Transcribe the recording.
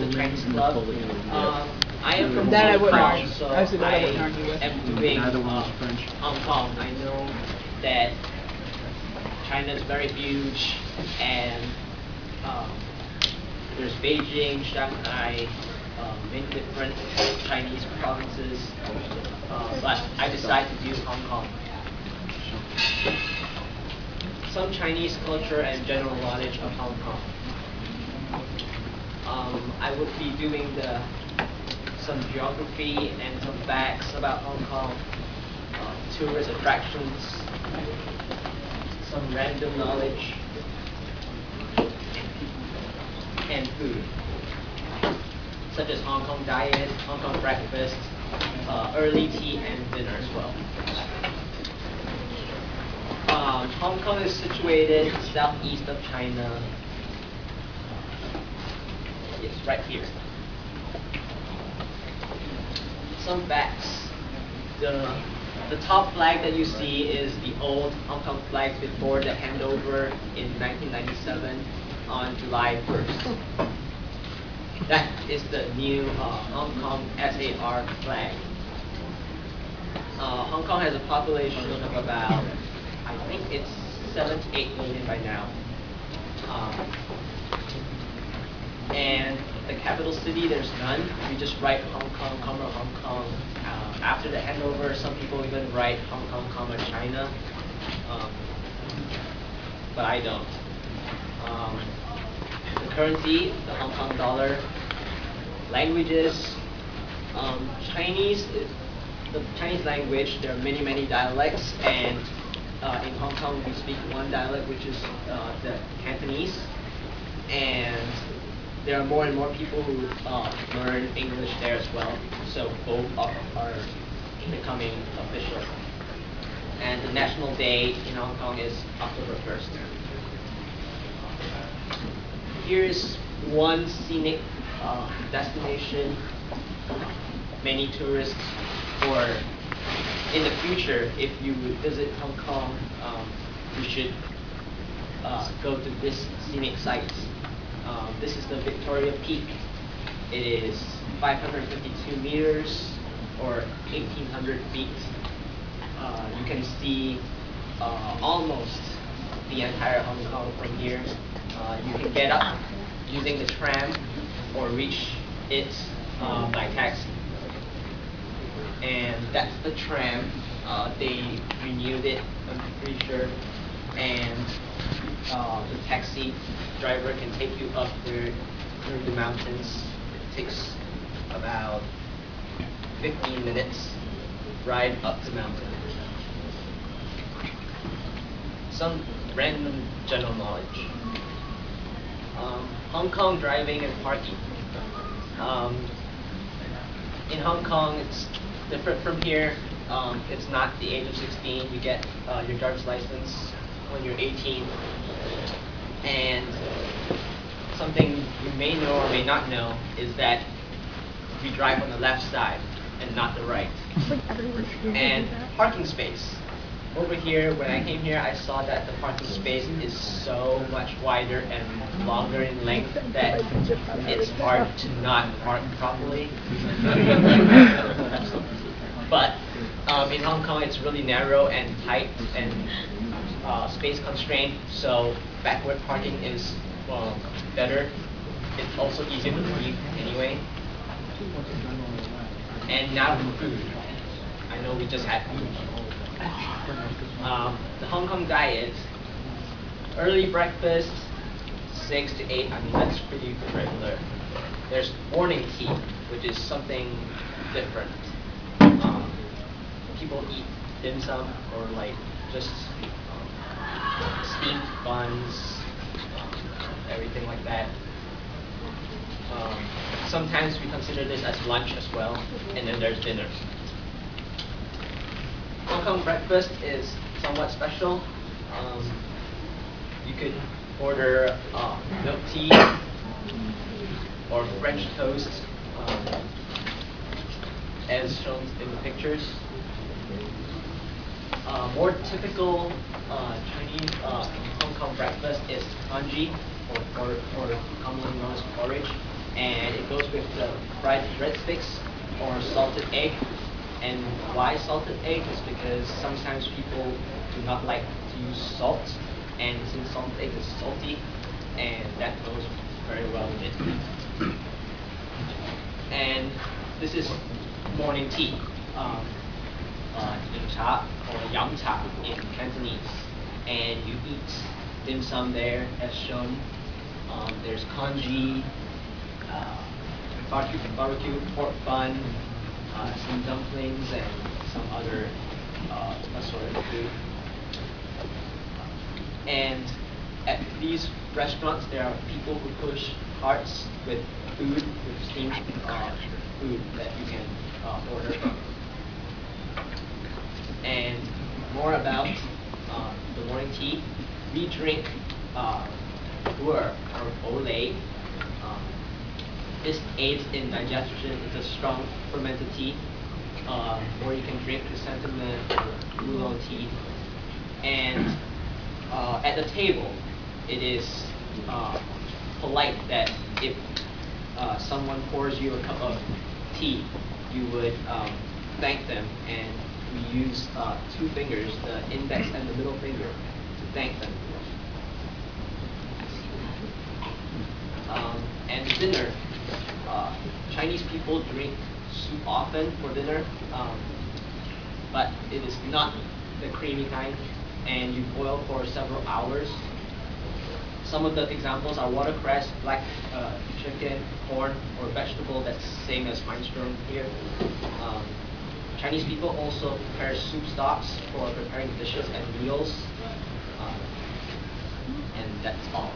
the Chinese club. I am from That I Hong wouldn't Kong, argue. so Actually, that I wouldn't I argue with. am doing Hong Kong. I know that China is very huge, and there's Beijing, Shanghai, many different Chinese provinces, but I decided to do Hong Kong. Some Chinese culture and general knowledge of Hong Kong. I would be doing some geography and some facts about Hong Kong, tourist attractions, some random knowledge, and food, such as Hong Kong diet, Hong Kong breakfast, early tea, and dinner as well. Hong Kong is situated southeast of China. Yes, right here. Some facts. The top flag that you see is the old Hong Kong flag before the handover in 1997 on July 1st. That is the new Hong Kong SAR flag. Hong Kong has a population of about, I think it's 7 to 8 million by now. And the capital city, there's none. We just write Hong Kong, comma Hong Kong. After the handover, some people even write Hong Kong, comma China. But I don't. The currency, the Hong Kong dollar. Languages, Chinese, the Chinese language, there are many, many dialects, and in Hong Kong we speak one dialect, which is the Cantonese, and there are more and more people who learn English there as well, so both are becoming official. And the national day in Hong Kong is October 1st. Here is one scenic destination many tourists, or in the future, if you visit Hong Kong, you should go to this scenic site. This is the Victoria Peak. It is 552 meters or 1,800 feet. You can see almost the entire Hong Kong from here. You can get up using the tram or reach it by taxi. And that's the tram. They renewed it, I'm pretty sure. And the taxi driver can take you up there through the mountains. It takes about 15 minutes ride up the mountain. Some random general knowledge. Hong Kong driving and parking. In Hong Kong, it's different from here. It's not the age of 16. You get your driver's license when you're 18. And something you may know or may not know is that we drive on the left side and not the right. And parking space. Over here, when I came here, I saw that the parking space is so much wider and longer in length that it's hard to not park properly. But in Hong Kong, it's really narrow and tight and space constrained, so backward parking is better. It's also easier to leave anyway. And now food. I know we just had food. The Hong Kong diet, early breakfast, 6 to 8, I mean that's pretty regular. There's morning tea, which is something different. People eat dim sum or like just steamed buns, everything like that. Sometimes we consider this as lunch as well, and then there's dinner. Hong Kong breakfast is somewhat special. You could order milk tea or French toast, as shown in the pictures. More typical Chinese Hong Kong breakfast is congee, or commonly known as porridge. and it goes with the fried breadsticks or salted egg. And why salted egg is because sometimes people do not like to use salt, and since salted egg is salty, and that goes very well with it. And this is morning tea, yin cha or yang cha in Cantonese. And you eat dim sum there as shown. There's congee, barbecue pork bun, some dumplings, and some other assorted food. And at these restaurants, there are people who push carts with food, with steamed food that you can order from. And more about the morning tea. We drink pu'er or olay. This aids in digestion. It's a strong fermented tea. Or you can drink chrysanthemum or oolong tea. And at the table, it is polite that if someone pours you a cup of tea, you would thank them, and we use two fingers, the index and the middle finger, to thank them. And dinner, Chinese people drink soup often for dinner, but it is not the creamy kind, and you boil for several hours. Some of the examples are watercress, black chicken, corn, or vegetable that's same as minestrone here. Chinese people also prepare soup stocks for preparing dishes and meals. And that's all.